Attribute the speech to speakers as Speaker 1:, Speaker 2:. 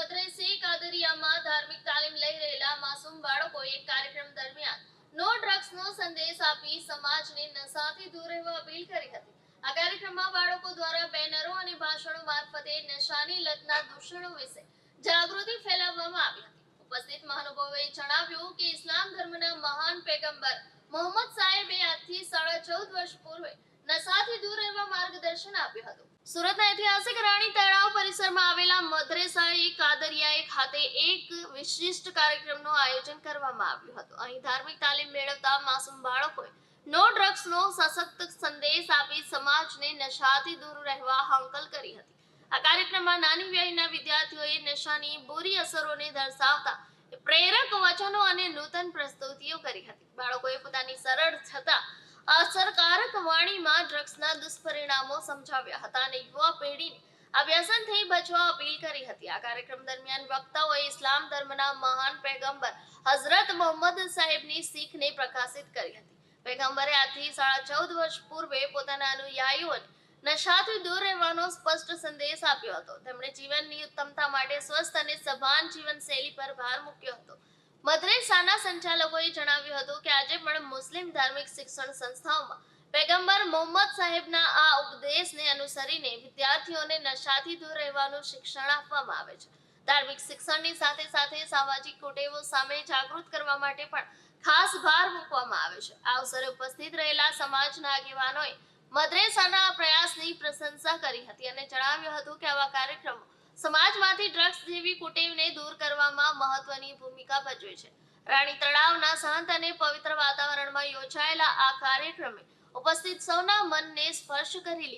Speaker 1: મદ્રેસે કાદરિયામાં ધાર્મિક તાલીમ લઈ રહેલા માસૂમ બાળકોએ એક કાર્યક્રમ દરમિયાન નો ડ્રગ્સનો સંદેશ આપી સમાજને નશાથી દૂર રહેવા અપીલ કરી હતી. આ કાર્યક્રમમાં બાળકો દ્વારા બેનરો અને ભાષણો મારફતે નશાની લતના દૂષણો વિશે જાગૃતિ ફેલાવવામાં આવી હતી. ઉપસ્થિત મહાનુભાવોએ જણાવ્યું કે ઇસ્લામ ધર્મના મહાન પૈગંબર મોહમ્મદ સાહેબે આજથી 14.5 વર્ષ પૂર્વે નશાથી દૂર રહેવા માર્ગદર્શન આપ્યું હતું. સુરતના ઐતિહાસિક રાણી તળાવ પરિસરમાં આવેલા મદ્રેસાએ કાદરિયાએ ખાતે એક વિશિષ્ટ કાર્યક્રમનું આયોજન કરવામાં આવ્યું હતું. અહીં ધાર્મિક તાલીમ મેળવતા માસૂમ બાળકોએ નો ડ્રગ્સનો સશક્ત સંદેશ આપી સમાજને નશાથી દૂર રહેવા હાંકલ કરી હતી. આ કાર્યક્રમમાં નાની વયના વિદ્યાર્થીઓએ નશાની બુરી અસરોને દર્શાવતા પ્રેરક વચનો અને નૂતન પ્રસ્તુતિઓ કરી હતી. બાળકોએ પોતાની સરળ છતાં અસરકારક વાણીમાં ડ્રગ્સના દુષ્પરિણામો સમજાવ્યા હતા અને યુવા પેઢીને આ વ્યસનથી બચવા અપીલ કરી હતી. આ કાર્યક્રમ દરમિયાન વક્તાઓએ ઇસ્લામ ધર્મના મહાન પૈગંબર હઝરત મોહમ્મદ સાહેબની શીખને પ્રકાશિત કરી હતી. પૈગંબરે આજથી 14.5 વર્ષ પૂર્વે પોતાના અનુયાયીઓને નશાથી દૂર રહેવાનો સ્પષ્ટ સંદેશ આપ્યો હતો. તેમણે જીવનની ઉત્તમતા માટે સ્વસ્થ અને સભાન જીવનશૈલી પર ભાર મૂક્યો હતો. મદ્રેસાના સંચાલકોએ જણાવ્યું હતું કે આજે પણ મુસ્લિમ ધાર્મિક શિક્ષણ સંસ્થાઓમાં પૈગંબર મોહમ્મદ સાહેબના આ ઉપદેશને અનુસરીને વિદ્યાર્થીઓને નશાથી દૂર રહેવાનું શિક્ષણ આપવામાં આવે છે. ધાર્મિક શિક્ષણની સાથે સાથે સામાજિક કુટેવો સામે જાગૃત કરવા માટે પણ ખાસ ભાર મૂકવામાં આવે છે. આ અવસરે ઉપસ્થિત રહેલા સમાજના આગેવાનોએ મદ્રેસાના આ પ્રયાસની પ્રશંસા કરી હતી અને જણાવ્યું હતું કે આવા કાર્યક્રમો સમાજમાંથી ડ્રગ્સ જેવી કુટેવને દૂર કરવામાં મહત્વની ભૂમિકા ભજવે છે. રાણી તળાવના શાંત અને પવિત્ર વાતાવરણમાં યોજાયેલા આ કાર્યક્રમે ઉપસ્થિત સૌના મનને સ્પર્શ કરી લીધું.